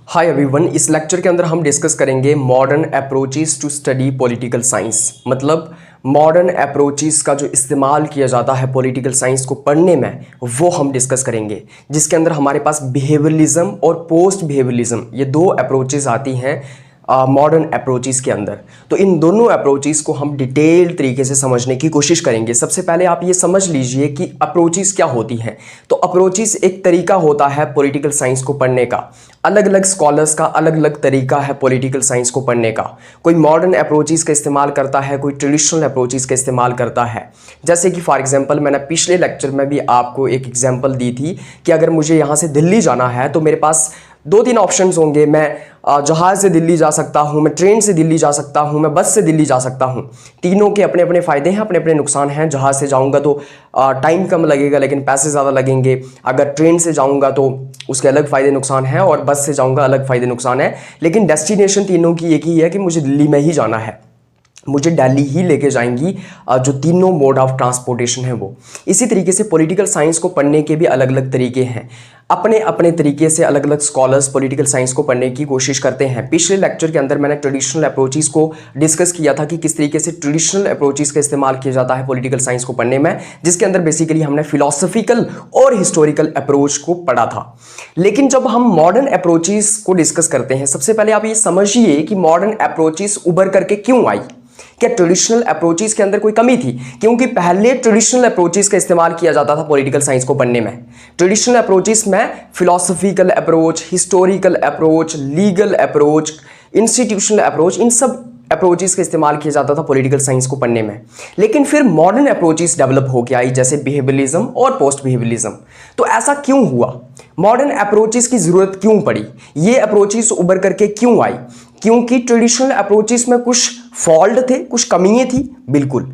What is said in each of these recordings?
Hi everyone, इस lecture के अंदर हम डिस्कस करेंगे modern approaches to study political science. मतलब मॉडर्न अप्रोचेस का जो इस्तेमाल किया जाता है पॉलिटिकल साइंस को पढ़ने में, वो हम डिस्कस करेंगे, जिसके अंदर हमारे पास बिहेवियरलिज्म और पोस्ट बिहेवियरलिज्म ये दो अप्रोचेस आती हैं मॉडर्न अप्रोचेस के अंदर। तो इन दोनों अप्रोचेस को हम डिटेल तरीके से समझने की कोशिश करेंगे। सबसे पहले आप ये समझ लीजिए कि अप्रोचेस क्या होती हैं। तो अप्रोचेस एक तरीका होता है पॉलिटिकल साइंस को पढ़ने का। अलग अलग स्कॉलर्स का अलग अलग तरीका है पॉलिटिकल साइंस को पढ़ने का। कोई मॉडर्न अप्रोचेस का इस्तेमाल करता है, कोई ट्रेडिशनल अप्रोचेस का इस्तेमाल करता है। जैसे कि फॉर एग्जांपल मैंने पिछले लेक्चर में भी आपको एक एग्जांपल दी थी कि अगर मुझे यहाँ से दिल्ली जाना है तो मेरे पास दो तीन ऑप्शंस होंगे। मैं जहाज़ से दिल्ली जा सकता हूँ, मैं ट्रेन से दिल्ली जा सकता हूँ, मैं बस से दिल्ली जा सकता हूँ। तीनों के अपने अपने फ़ायदे हैं, अपने अपने नुकसान हैं। जहाज़ से जाऊँगा तो टाइम कम लगेगा लेकिन पैसे ज़्यादा लगेंगे। अगर ट्रेन से जाऊँगा तो उसके अलग फ़ायदे नुकसान हैं, और बस से जाऊँगा अलग फ़ायदे नुकसान है। लेकिन डेस्टिनेशन तीनों की एक ही है कि मुझे दिल्ली में ही जाना है, मुझे दिल्ली ही लेके जाएंगी जो तीनों मोड ऑफ ट्रांसपोर्टेशन है वो। इसी तरीके से पॉलिटिकल साइंस को पढ़ने के भी अलग अलग तरीके हैं। अपने अपने तरीके से अलग अलग स्कॉलर्स पॉलिटिकल साइंस को पढ़ने की कोशिश करते हैं। पिछले लेक्चर के अंदर मैंने ट्रेडिशनल अप्रोचेस को डिस्कस किया था कि किस तरीके से ट्रेडिशनल अप्रोचेस का इस्तेमाल किया जाता है पॉलिटिकल साइंस को पढ़ने में, जिसके अंदर बेसिकली हमने फिलोसफिकल और हिस्टोरिकल अप्रोच को पढ़ा था। लेकिन जब हम मॉडर्न अप्रोचेस को डिस्कस करते हैं, सबसे पहले आप ये समझिए कि मॉडर्न अप्रोचेस उभर करके क्यों आई। क्या ट्रेडिशनल अप्रोचेस के अंदर कोई कमी थी? क्योंकि पहले ट्रेडिशनल अप्रोचेस का इस्तेमाल किया जाता था पॉलिटिकल साइंस को पढ़ने में। ट्रेडिशनल अप्रोचेस में philosophical approach, historical approach, legal approach, institutional approach, इन सब अप्रोचेस का इस्तेमाल किया जाता था पॉलिटिकल साइंस को पढ़ने में। लेकिन फिर मॉडर्न अप्रोचेस डेवलप होकर आई, जैसे बिहेवियरलिज्म और पोस्ट बिहेवियरलिज्म। तो ऐसा क्यों हुआ? मॉडर्न अप्रोचेस की जरूरत क्यों पड़ी? ये अप्रोचेस उभर करके क्यों आई? क्योंकि ट्रेडिशनल अप्रोचेस में कुछ फॉल्ट थे, कुछ कमियां थी। बिल्कुल,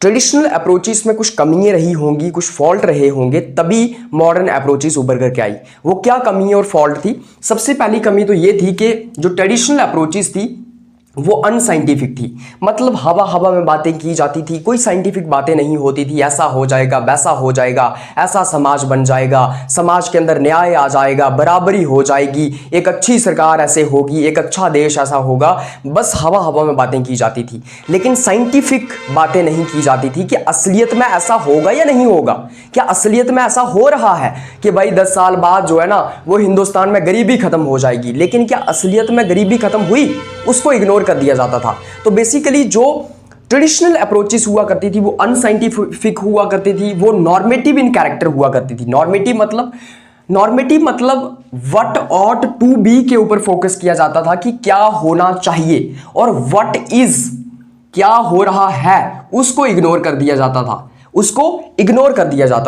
ट्रेडिशनल अप्रोचेस में कुछ कमियां रही होंगी, कुछ फॉल्ट रहे होंगे, तभी मॉडर्न अप्रोचेस उभर करके आई। वो क्या कमियां और फॉल्ट थी? सबसे पहली कमी तो ये थी कि जो ट्रेडिशनल अप्रोचेस थी वो अनसाइंटिफिक थी। मतलब हवा हवा में बातें की जाती थी, कोई साइंटिफिक बातें नहीं होती थी। ऐसा हो जाएगा, वैसा हो जाएगा, ऐसा समाज बन जाएगा, समाज के अंदर न्याय आ जाएगा, बराबरी हो जाएगी, एक अच्छी सरकार ऐसे होगी, एक अच्छा देश ऐसा होगा। बस हवा हवा में बातें की जाती थी, लेकिन साइंटिफिक बातें नहीं की जाती थी कि असलियत में ऐसा होगा या नहीं होगा। क्या असलियत में ऐसा हो रहा है कि भाई 10 साल बाद जो है ना वो हिंदुस्तान में गरीबी खत्म हो जाएगी? लेकिन क्या असलियत में गरीबी खत्म हुई? उसको इग्नोर कर दिया जाता था। तो बेसिकली जो ट्रेडिशनल अप्रोचेस हुआ करती थी वो अनसाइंटिफिक हुआ करती थी, वो नॉर्मेटिव इन कैरेक्टर हुआ करती थी। नॉर्मेटिव मतलब व्हाट ऑट टू बी के ऊपर फोकस किया जाता था कि क्या होना चाहिए, और व्हाट इज क्या हो रहा है उसको इग्नोर कर दिया जाता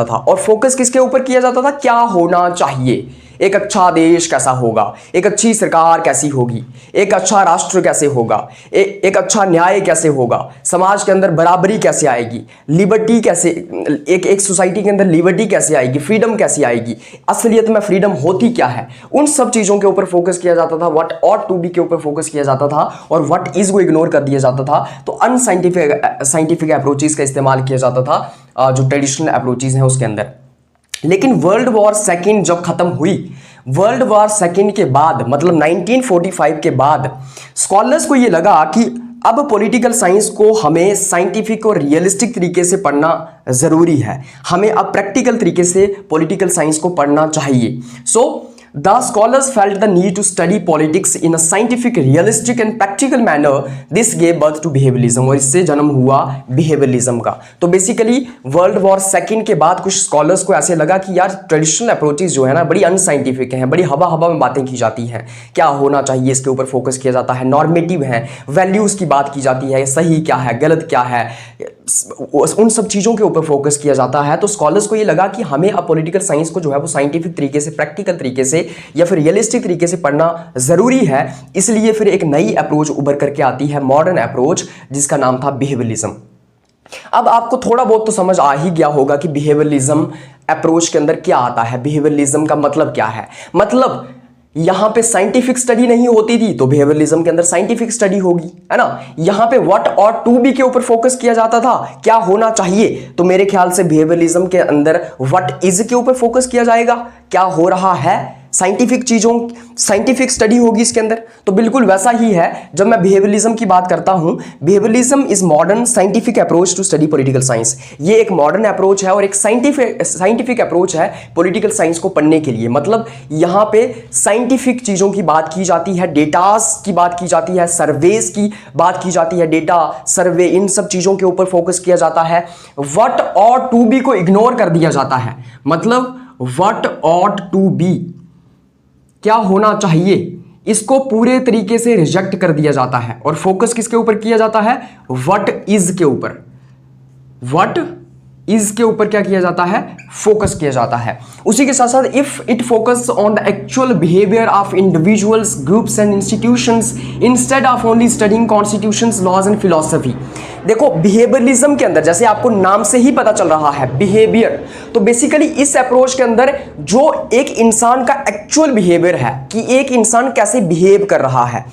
था। और फोकस किसके ऊपर किया जाता था? क्या होना चाहिए, एक अच्छा देश कैसा होगा, एक अच्छी सरकार कैसी होगी, एक अच्छा राष्ट्र कैसे होगा, एक अच्छा न्याय कैसे होगा, समाज के अंदर बराबरी कैसे आएगी, लिबर्टी कैसे, एक सोसाइटी के अंदर लिबर्टी कैसे आएगी, फ्रीडम कैसे आएगी, असलियत में फ्रीडम होती क्या है। उन सब चीज़ों के ऊपर फोकस किया जाता था, व्हाट ऑट टू बी के ऊपर फोकस किया जाता था, और व्हाट इज को इग्नोर कर दिया जाता था। तो अनसाइंटिफिक अप्रोचेस का इस्तेमाल किया जाता था जो ट्रेडिशनल अप्रोचेस हैं उसके अंदर। लेकिन वर्ल्ड वॉर सेकेंड जब खत्म हुई, वर्ल्ड वॉर सेकेंड के बाद मतलब 1945 के बाद स्कॉलर्स को ये लगा कि अब पॉलिटिकल साइंस को हमें साइंटिफिक और रियलिस्टिक तरीके से पढ़ना ज़रूरी है। हमें अब प्रैक्टिकल तरीके से पॉलिटिकल साइंस को पढ़ना चाहिए। सो The scholars felt the need to study politics in a scientific, realistic and practical manner. This gave birth to behavioralism, और इससे जन्म हुआ behavioralism का। तो बेसिकली वर्ल्ड वॉर सेकेंड के बाद कुछ स्कॉलर्स को ऐसे लगा कि यार ट्रेडिशनल अप्रोचेस जो है ना बड़ी अनसाइंटिफिक हैं, बड़ी हवा हवा में बातें की जाती हैं, क्या होना चाहिए इसके ऊपर फोकस किया जाता है, नॉर्मेटिव है, वैल्यूज़ की बात की जाती है, सही क्या है गलत क्या है, उन सब चीज़ों के ऊपर फोकस किया जाता है। तो स्कॉलर्स को ये लगा कि हमें अब पॉलिटिकल साइंस को जो है वो साइंटिफिक तरीके से, प्रैक्टिकल तरीके से या फिर रियलिस्टिक तरीके से पढ़ना ज़रूरी है। इसलिए फिर एक नई अप्रोच उभर करके आती है, मॉडर्न अप्रोच, जिसका नाम था बिहेवियरलिज्म। अब आपको थोड़ा बहुत तो समझ आ ही गया होगा कि बिहेवियरलिज्म अप्रोच के अंदर क्या आता है, बिहेवियरलिज्म का मतलब क्या है। मतलब यहां पे साइंटिफिक स्टडी नहीं होती थी तो बिहेवियरलिज्म के अंदर साइंटिफिक स्टडी होगी, है ना। यहां पे व्हाट ऑट टू बी के ऊपर फोकस किया जाता था, क्या होना चाहिए, तो मेरे ख्याल से बिहेवियरलिज्म के अंदर व्हाट इज के ऊपर फोकस किया जाएगा, क्या हो रहा है, साइंटिफिक स्टडी होगी इसके अंदर। तो बिल्कुल वैसा ही है जब मैं बिहेवियरलिज्म की बात करता हूं। Behaviouralism is modern scientific approach to study political science. ये एक मॉडर्न अप्रोच है और एक साइंटिफिक अप्रोच है पॉलिटिकल साइंस को पढ़ने के लिए। मतलब यहां पे साइंटिफिक चीजों की बात की जाती है, डेटास की बात की जाती है, सर्वेस की बात की जाती है, डेटा सर्वे इन सब चीजों के ऊपर फोकस किया जाता है। व्हाट ऑट टू बी को इग्नोर कर दिया जाता है। मतलब व्हाट ऑट टू बी, क्या होना चाहिए, इसको पूरे तरीके से रिजेक्ट कर दिया जाता है और फोकस किसके ऊपर किया जाता है, व्हाट इज के ऊपर। व्हाट इज के ऊपर क्या किया जाता है, फोकस किया जाता है। उसी के साथ साथ if it focus on the actual behaviour of individuals, groups and institutions instead of only studying constitutions, laws and philosophy. देखो बिहेवियरलिज्म के अंदर, जैसे आपको नाम से ही पता चल रहा है बिहेवियर, तो बेसिकली इस अप्रोच के अंदर जो एक इंसान का एक्चुअल बिहेवियर है कि एक इंसान कैसे बिहेव कर रहा है,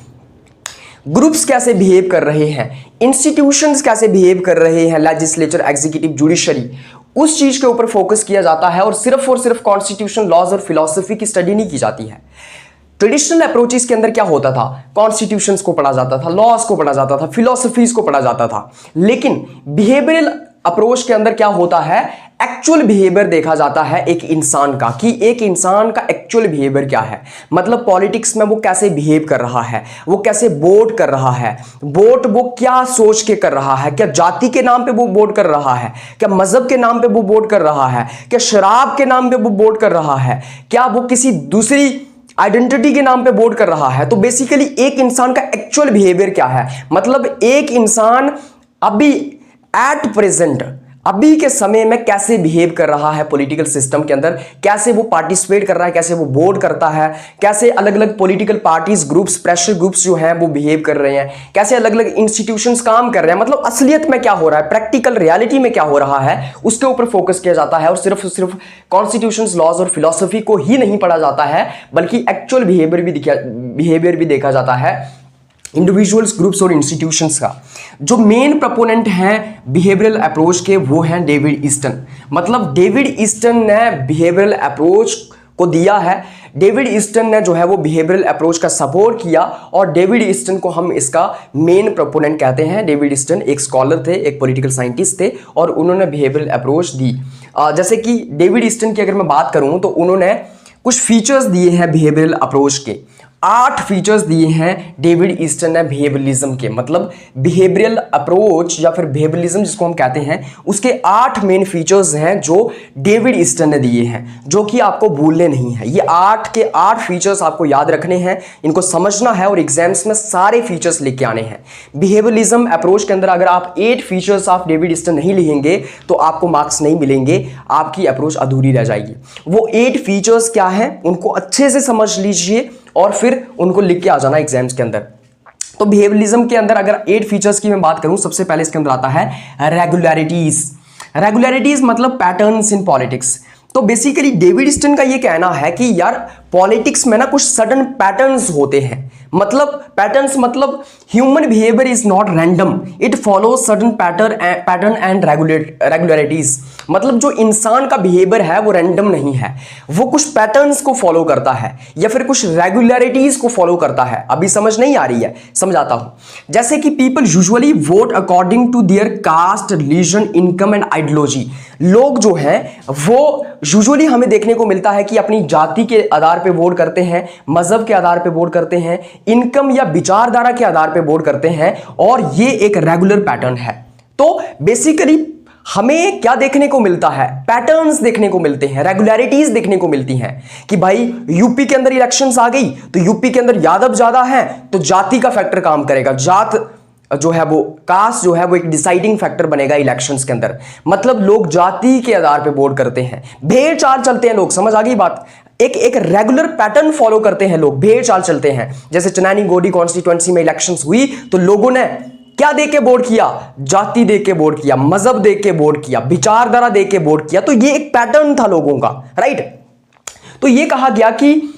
ग्रुप्स कैसे बिहेव कर रहे हैं, इंस्टीट्यूशंस कैसे बिहेव कर रहे हैं, लेजिस्लेचर, एग्जीक्यूटिव, जुडिशरी, उस चीज के ऊपर फोकस किया जाता है और सिर्फ कॉन्स्टिट्यूशन, लॉज और फिलॉसफी की स्टडी नहीं की जाती है। ट्रेडिशनल अप्रोचेस के अंदर क्या होता था, कॉन्स्टिट्यूशंस को पढ़ा जाता था, लॉज को पढ़ा जाता था, फिलॉसफीज को पढ़ा जाता था। लेकिन बिहेवियरल अप्रोच के अंदर क्या होता है, एक्चुअल बिहेवियर देखा जाता है एक इंसान का, कि एक इंसान का एक्चुअल बिहेवियर क्या है। मतलब पॉलिटिक्स में वो कैसे बिहेव कर रहा है, वो कैसे वोट कर रहा है, वोट वो क्या सोच के कर रहा है, क्या जाति के नाम पे वो वोट कर रहा है, क्या मजहब के नाम पे वो वोट कर रहा है, क्या शराब के नाम पे वो वोट कर रहा है, क्या वो किसी दूसरी आइडेंटिटी के नाम पे वोट कर रहा है। तो बेसिकली एक इंसान का एक्चुअल बिहेवियर क्या है, मतलब एक इंसान अभी एट प्रेजेंट, अभी के समय में कैसे बिहेव कर रहा है पॉलिटिकल सिस्टम के अंदर, कैसे वो पार्टिसिपेट कर रहा है, कैसे वो वोट करता है, कैसे अलग अलग political parties, groups, pressure groups जो हैं वो बिहेव कर रहे हैं, कैसे अलग अलग इंस्टीट्यूशंस काम कर रहे हैं। मतलब असलियत में क्या हो रहा है, प्रैक्टिकल रियलिटी में क्या हो रहा है, उसके ऊपर फोकस किया जाता है। और सिर्फ कॉन्स्टिट्यूशंस, लॉज और फिलॉसफी को ही नहीं पढ़ा जाता है, बल्कि एक्चुअल बिहेवियर भी देखा जाता है इंडिविजुअल्स, ग्रुप्स और इंस्टीट्यूशंस का। जो मेन प्रपोनेंट हैं बिहेवियरल अप्रोच के वो हैं डेविड ईस्टन। मतलब डेविड ईस्टन ने बिहेवियरल अप्रोच को दिया है। डेविड ईस्टन ने जो है वो बिहेवियरल अप्रोच का सपोर्ट किया और डेविड ईस्टन को हम इसका मेन प्रोपोनेंट कहते हैं। डेविड ईस्टन एक स्कॉलर थे, एक पॉलिटिकल साइंटिस्ट थे और उन्होंने बिहेवियरल अप्रोच दी। जैसे कि डेविड ईस्टन की अगर मैं बात करूं तो उन्होंने कुछ फीचर्स दिए हैं बिहेवियरल अप्रोच के। 8 फीचर्स दिए हैं डेविड ईस्टन ने बिहेवियरलिज्म के। मतलब बिहेवियरल अप्रोच या फिर बिहेवियरलिज्म जिसको हम कहते हैं, उसके 8 मेन फीचर्स हैं जो डेविड ईस्टन ने दिए हैं, जो कि आपको भूलने नहीं है। ये 8 के 8 फीचर्स आपको याद रखने हैं, इनको समझना है और एग्जाम्स में सारे फीचर्स लेके आने हैं। बिहेवियरलिज्म अप्रोच के अंदर अगर आप 8 फीचर्स ऑफ डेविड ईस्टन नहीं लिखेंगे तो आपको मार्क्स नहीं मिलेंगे, आपकी अप्रोच अधूरी रह जाएगी। वो 8 फीचर्स क्या हैं उनको अच्छे से समझ लीजिए और फिर उनको लिख के आ जाना एग्जाम्स के अंदर। तो बिहेवियरलिज्म के अंदर अगर 8 फीचर्स की मैं बात करूं, सबसे पहले इसके अंदर आता है रेगुलरिटीज। रेगुलरिटीज मतलब पैटर्न्स इन पॉलिटिक्स। तो बेसिकली डेविड ईस्टन का ये कहना है कि यार पॉलिटिक्स में ना कुछ सडन पैटर्न्स होते हैं। मतलब पैटर्न्स मतलब human behaviour is not random, it follow sudden pattern and regularities. मतलब जो इंसान का बिहेवियर है वो रैंडम नहीं है, वो कुछ पैटर्न्स को फॉलो करता है या फिर कुछ रेगुलरिटीज को फॉलो करता है। अभी समझ नहीं आ रही है, समझाता हूं। जैसे कि people usually vote according to their caste, religion, income and ideology. लोग जो हैं वो यूजुअली हमें देखने को मिलता है कि अपनी जाति के आधार पे वोट करते हैं, मजहब के आधार पे वोट करते हैं, इनकम या विचारधारा के आधार पे वोट करते हैं और ये एक रेगुलर पैटर्न है। तो बेसिकली हमें क्या देखने को मिलता है, पैटर्न्स देखने को मिलते हैं, रेगुलरिटीज देखने को मिलती हैं कि भाई यूपी के अंदर इलेक्शंस आ गई तो यूपी के अंदर यादव ज्यादा है तो जाति का फैक्टर काम करेगा, जात जो है वो कास्ट जो है वो एक डिसाइडिंग फैक्टर बनेगा इलेक्शंस के अंदर। मतलब लोग जाति के आधार पे वोट करते हैं, भेड़ चाल चलते हैं लोग, समझ आ गई बात। एक रेगुलर पैटर्न फॉलो करते हैं लोग, भेड़ चाल चलते हैं। जैसे चनैनी गोडी कॉन्स्टिट्यूएंसी में इलेक्शंस हुई तो लोगों ने क्या दे के वोट किया, जाति दे के वोट किया, मजहब दे के वोट किया, विचारधारा दे के वोट किया। तो ये एक पैटर्न था लोगों का, राइट। तो ये कहा गया कि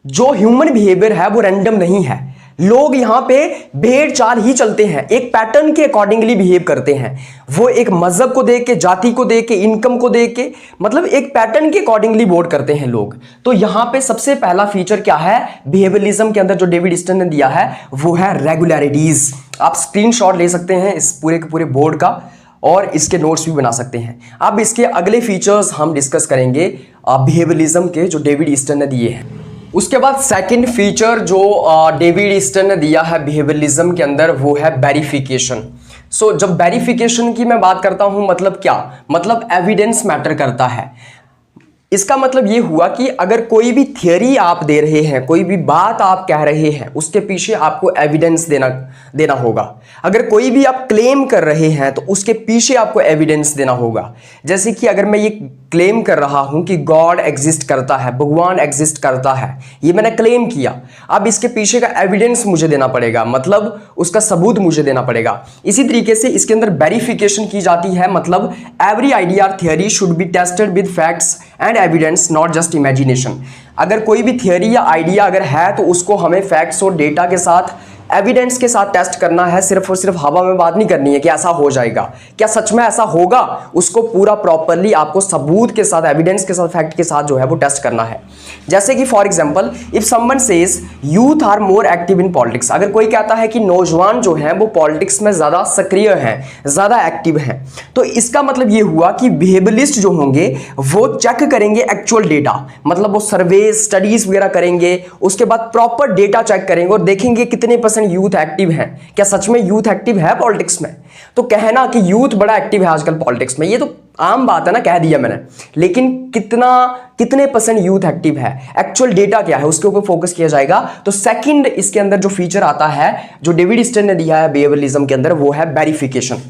जो ह्यूमन बिहेवियर है वो रैंडम नहीं है, लोग यहाँ पे भेड़ चाल ही चलते हैं, एक पैटर्न के अकॉर्डिंगली बिहेव करते हैं। वो एक मजहब को देख के, जाति को देख के, इनकम को देख के, मतलब एक पैटर्न के अकॉर्डिंगली वोट करते हैं लोग। तो यहाँ पे सबसे पहला फीचर क्या है बिहेवियरिज्म के अंदर जो डेविड ईस्टन ने दिया है वो है रेगुलरिटीज। आप स्क्रीनशॉट ले सकते हैं इस पूरे के पूरे बोर्ड का और इसके नोट्स भी बना सकते हैं। अब इसके अगले फीचर्स हम डिस्कस करेंगे बिहेवियरिज्म के जो डेविड ईस्टन ने दिए हैं। उसके बाद सेकंड फीचर जो डेविड ईस्टन ने दिया है बिहेवियरिज्म के अंदर वो है वेरिफिकेशन। सो जब वेरिफिकेशन की मैं बात करता हूं मतलब क्या, मतलब एविडेंस मैटर करता है। इसका मतलब ये हुआ कि अगर कोई भी थियरी आप दे रहे हैं, कोई भी बात आप कह रहे हैं, उसके पीछे आपको एविडेंस देना होगा। अगर कोई भी आप क्लेम कर रहे हैं तो उसके पीछे आपको एविडेंस देना होगा। जैसे कि अगर मैं ये क्लेम कर रहा हूं कि गॉड एग्जिस्ट करता है, भगवान एग्जिस्ट करता है, ये मैंने क्लेम किया, अब इसके पीछे का एविडेंस मुझे देना पड़ेगा, मतलब उसका सबूत मुझे देना पड़ेगा। इसी तरीके से इसके अंदर वेरिफिकेशन की जाती है, मतलब एवरी आइडिया और theory should be tested with facts and evidence, not just imagination. अगर कोई भी थियरी या आइडिया अगर है तो उसको हमें फैक्ट्स और डेटा के साथ, एविडेंस के साथ टेस्ट करना है। सिर्फ और सिर्फ हवा में बात नहीं करनी है कि ऐसा हो जाएगा, क्या सच में ऐसा होगा, उसको पूरा प्रॉपरली आपको सबूत के साथ, एविडेंस के साथ, फैक्ट के साथ जो है वो टेस्ट करना है। जैसे कि for example if someone says youth are more active in politics, अगर कोई कहता है कि नौजवान जो हैं वो पॉलिटिक्स में ज़्यादा सक्रिय हैं, ज़्यादा एक्टिव हैं, तो इसका मतलब ये हुआ कि बिहेवियरिस्ट जो होंगे वो चेक करेंगे एक्चुअल डेटा, मतलब वो सर्वे स्टडीज वगैरह करेंगे, उसके बाद प्रॉपर डेटा चेक करेंगे और देखेंगे कितने % यूथ एक्टिव हैं, क्या सच में यूथ एक्टिव है पॉलिटिक्स में। तो कहना कि यूथ बड़ा एक्टिव है आजकल पॉलिटिक्स में, ये तो आम बात है ना, कह दिया मैंने, लेकिन कितने % यूथ एक्टिव है, एक्चुअल डेटा क्या है, उसके ऊपर फोकस किया जाएगा। तो सेकंड इसके अंदर जो फीचर आता है जो डेविड ईस्टन ने दिया है बिहेवियरिज्म के अंदर वो है वेरिफिकेशन।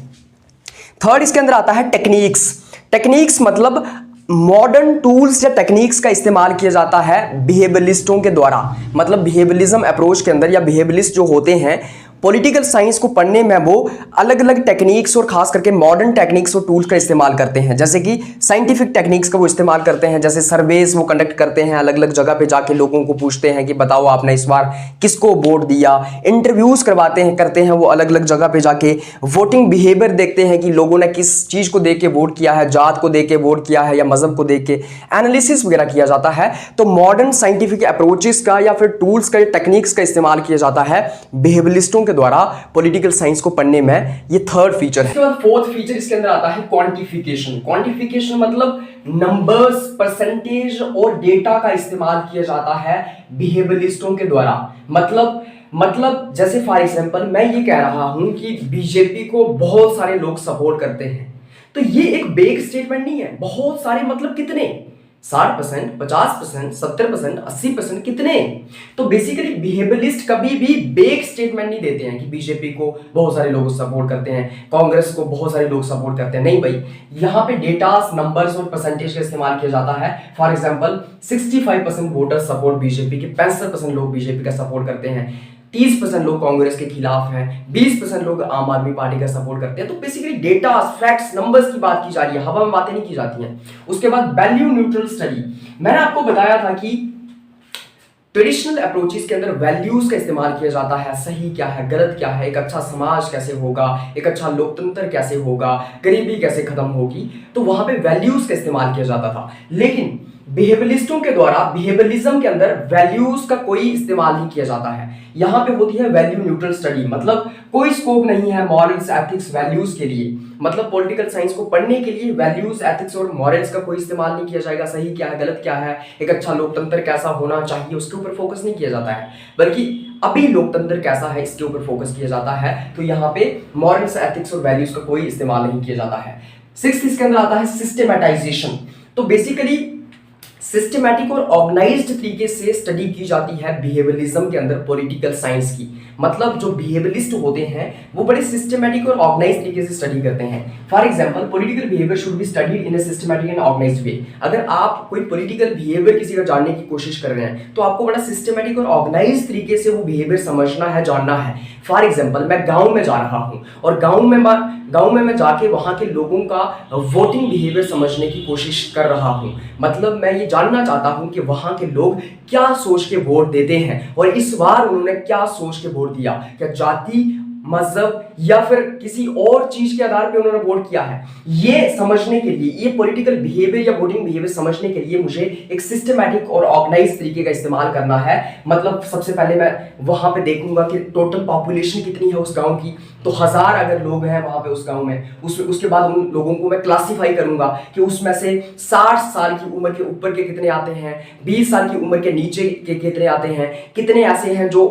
थर्ड इसके अंदर आता है टेक्निक्स। टेक्निक्स मतलब मॉडर्न टूल्स या टेक्निक्स का इस्तेमाल किया जाता है बिहेवियरिस्टों के द्वारा, मतलब बिहेवियरिज्म अप्रोच के अंदर या बिहेवियरिस्ट जो होते हैं पॉलिटिकल साइंस को पढ़ने में वो अलग अलग टेक्निक्स और खास करके मॉडर्न टेक्निक्स और टूल्स का इस्तेमाल करते हैं। जैसे कि साइंटिफिक टेक्निक्स का वो इस्तेमाल करते हैं, जैसे सर्वेस वो कंडक्ट करते हैं, अलग अलग जगह पे जाके लोगों को पूछते हैं कि बताओ आपने इस बार किसको वोट दिया, इंटरव्यूज करते हैं वो अलग अलग जगह पे जाके, वोटिंग बिहेवियर देखते हैं कि लोगों ने किस चीज़ को देख के वोट किया है, जात को देख के वोट किया है या मजहब को देख के, एनालिसिस वगैरह किया जाता है। तो मॉडर्न साइंटिफिक अप्रोचेस का या फिर टूल्स का, टेक्निक्स का इस्तेमाल किया जाता है बिहेवियरिस्टों के द्वारा पॉलिटिकल साइंस को पढ़ने में। ये थर्ड फीचर है। इसके बाद फोर्थ फीचर इसके अंदर आता है क्वांटिफिकेशन। क्वांटिफिकेशन मतलब नंबर्स, परसेंटेज और डेटा का इस्तेमाल किया जाता है बिहेवियरिस्टों के द्वारा। मतलब जैसे फॉर एग्जांपल मैं ये कह रहा हूं कि बीजेपी को बहुत सारे लोग सपोर्ट करते हैं, तो ये एक बेग स्टेटमेंट नहीं है। बहुत सारे मतलब कितने, 60%, 50%, 70%, 80%, कितने। तो बेसिकली बिहेवियरिस्ट कभी भी बेग स्टेटमेंट नहीं देते हैं कि बीजेपी को बहुत सारे लोग सपोर्ट करते हैं, कांग्रेस को बहुत सारे लोग सपोर्ट करते हैं। नहीं भाई, यहाँ पे डेटास, नंबर्स और परसेंटेज का इस्तेमाल किया जाता है। For example 65% voter support BJP के, 65% लोग बीजेपी का सपोर्ट करते हैं, 30% लोग कांग्रेस के खिलाफ हैं, 20% लोग आम आदमी पार्टी का सपोर्ट करते हैं। तो बेसिकली डेटा, फैक्ट्स, नंबर्स की बात की जा रही है, हवा में बातें नहीं की जाती हैं। उसके बाद वैल्यू न्यूट्रल स्टडी। मैंने आपको बताया था कि ट्रेडिशनल अप्रोचेस के अंदर वैल्यूज का इस्तेमाल किया जाता है, सही क्या है, गलत क्या है, एक अच्छा समाज कैसे होगा, एक अच्छा लोकतंत्र कैसे होगा, गरीबी कैसे खत्म होगी, तो वहां पे वैल्यूज का इस्तेमाल किया जाता था। लेकिन बिहेवियरिस्टों के द्वारा बिहेवियरिज्म के अंदर वैल्यूज का कोई इस्तेमाल नहीं किया जाता है। यहां पे होती है वैल्यू न्यूट्रल स्टडी, मतलब कोई स्कोप नहीं है मॉरल्स, एथिक्स, वैल्यूज के लिए। मतलब पॉलिटिकल साइंस को पढ़ने के लिए वैल्यूज, एथिक्स और मॉरल्स का कोई इस्तेमाल नहीं किया जाएगा। सही क्या है, गलत क्या है, एक अच्छा लोकतंत्र कैसा होना चाहिए, उसके ऊपर फोकस नहीं किया जाता है, बल्कि अभी लोकतंत्र कैसा है इसके ऊपर फोकस किया जाता है। तो यहाँ पे मॉरल्स, एथिक्स और वैल्यूज का कोई इस्तेमाल नहीं किया जाता है। सिक्स्थ इसके अंदर आता है सिस्टेमेटाइजेशन। तो बेसिकली सिस्टमैटिक और ऑर्गेनाइज्ड तरीके से स्टडी की जाती है बिहेवियरिज्म के अंदर पॉलिटिकल साइंस की। मतलब जो बिहेवियरिस्ट होते हैं वो बड़े सिस्टमैटिक और ऑर्गेनाइज्ड तरीके से स्टडी करते हैं। For example political behaviour should be studied in a systematic and organised way. अगर आप कोई पॉलिटिकल बिहेवियर किसी का जानने की कोशिश कर रहे हैं तो आपको बड़ा सिस्टमैटिक और ऑर्गेनाइज्ड तरीके से वो बिहेवियर समझना है, जानना है। फॉर एग्जाम्पल मैं गाँव में जा रहा हूँ और गाँव में मैं जाके वहाँ के लोगों का वोटिंग बिहेवियर समझने की कोशिश कर रहा हूँ। मतलब मैं ये जानना चाहता हूं कि वहां के लोग क्या सोच के वोट देते हैं और इस बार उन्होंने क्या सोच के वोट दिया, क्या जाति, मजहब या फिर किसी और चीज के आधार पे उन्होंने वोट किया है। ये समझने के लिए, ये पॉलिटिकल बिहेवियर या वोटिंग बिहेवियर समझने के लिए मुझे एक सिस्टमैटिक और ऑर्गेनाइज तरीके का इस्तेमाल करना है। मतलब सबसे पहले मैं वहां पे देखूंगा कि टोटल पॉपुलेशन कितनी है उस गांव की, तो 1000 अगर लोग हैं वहां पे उस गांव में, उसके बाद उन लोगों को मैं क्लासिफाई करूंगा कि उसमें से 60 साल की उम्र के ऊपर के कितने आते हैं, 20 साल की उम्र के नीचे के कितने आते हैं, कितने ऐसे हैं जो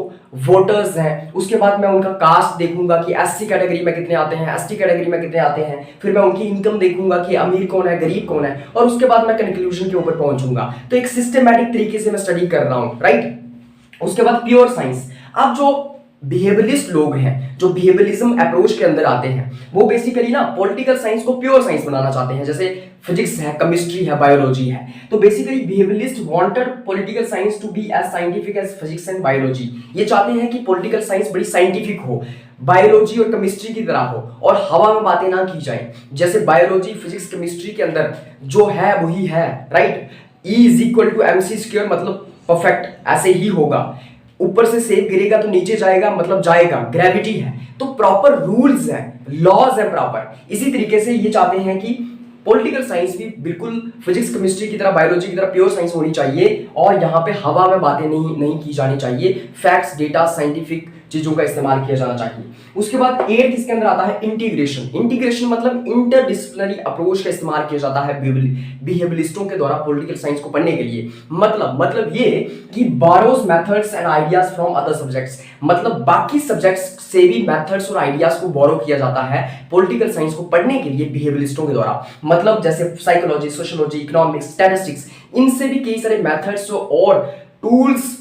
वोटर्स हैं। उसके बाद मैं उनका कास्ट देखूंगा कि एससी कैटेगरी में कितने आते हैं, एसटी कैटेगरी में कितने आते हैं, फिर मैं उनकी इनकम देखूंगा कि अमीर कौन है, गरीब कौन है, और उसके बाद मैं कंक्लूजन के ऊपर पहुंचूंगा। तो एक सिस्टमैटिक तरीके से मैं स्टडी कर रहा हूं, राइट। उसके बाद प्योर साइंस। अब जो बिहेवियरिस्ट लोग हैं, जो बिहेवियरिज्म अप्रोच के अंदर आते हैं, वो बेसिकली ना पॉलिटिकल साइंस को प्योर साइंस बनाना चाहते हैं। जैसे फिजिक्स है, केमिस्ट्री है, बायोलॉजी है, तो basically behaviourist wanted political science to be as scientific as physics and biology. ये चाहते हैं कि पॉलिटिकल साइंस बड़ी साइंटिफिक हो, बायोलॉजी और केमिस्ट्री की तरह हो, और हवा में बातें ना की जाए। जैसे बायोलॉजी, फिजिक्स, केमिस्ट्री के अंदर जो है वही है, right. E is equal to mc², मतलब परफेक्ट ऐसे ही होगा। ऊपर से सेब गिरेगा तो नीचे जाएगा, मतलब जाएगा, ग्रेविटी है। तो प्रॉपर रूल्स है, लॉज है प्रॉपर। इसी तरीके से ये चाहते हैं कि पॉलिटिकल साइंस भी बिल्कुल फिजिक्स, केमिस्ट्री की तरह, बायोलॉजी की तरह प्योर साइंस होनी चाहिए, और यहाँ पे हवा में बातें नहीं की जानी चाहिए। फैक्ट्स, डेटा, साइंटिफिक चीजों का इस्तेमाल किया जाना चाहिए। उसके बाद 8th इसके अंदर आता है इंटीग्रेशन। इंटीग्रेशन मतलब इंटरडिसिप्लिनरी अप्रोच का इस्तेमाल किया जाता है बिहेवियरिस्टों के द्वारा पॉलिटिकल साइंस को पढ़ने के लिए। मतलब ये कि borrows methods and ideas from other subjects, मतलब बाकी सब्जेक्ट्स से भी मेथड्स और आइडियाज को बोरो किया जाता है पॉलिटिकल साइंस को पढ़ने के लिए बिहेवियरिस्टों के द्वारा। मतलब जैसे साइकोलॉजी, सोशियोलॉजी, इकोनॉमिक्स, स्टैटिस्टिक्स, इनसे भी कई सारे मेथड्स और टूल्स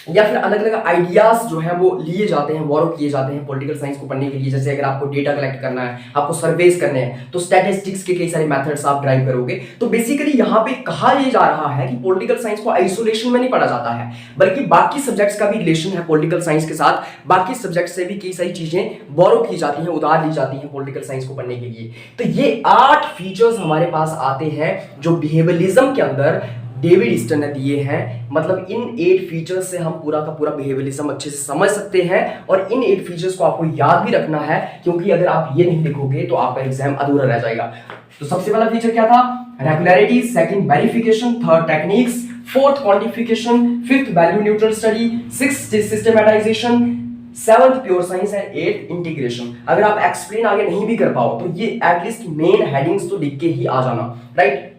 या फिर अलग अलग आइडियाज जो है वो लिए जाते हैं, बोरो किए जाते हैं पॉलिटिकल साइंस को पढ़ने के लिए। जैसे अगर आपको डेटा कलेक्ट करना है, आपको सर्वेस करने हैं, तो स्टैटिस्टिक्स के कई सारे मेथड्स आप ड्राइव करोगे। तो बेसिकली यहाँ पे कहा यह जा रहा है कि पॉलिटिकल साइंस को आइसोलेशन में नहीं पढ़ा जाता है, बल्कि बाकी सब्जेक्ट्स का भी रिलेशन है पॉलिटिकल साइंस के साथ। बाकी सब्जेक्ट से भी कई सारी चीजें बोरो की जाती हैं, उधार ली जाती हैं पॉलिटिकल साइंस को पढ़ने के लिए। तो ये 8 फीचर्स हमारे पास आते हैं जो बिहेवियरिज्म के अंदर डेविड ईस्टन ने दिए हैं। मतलब इन 8 फीचर्स से हम पूरा का पूरा बिहेवियरिज्म अच्छे से समझ सकते हैं, और इन 8 फीचर्स को आपको याद भी रखना है, क्योंकि अगर आप ये नहीं लिखोगे तो आपका एग्जाम अधूरा रह जाएगा। तो सबसे पहला फीचर क्या था? Regularity, second verification, third techniques, fourth quantification, fifth value neutral study, sixth systematisation, 7th pure science and 8th integration. अगर आप एक्सप्लेन आगे नहीं भी कर पाओ तो ये एटलीस्ट मेन हेडिंग्स तो लिख के ही आ जाना, राइट।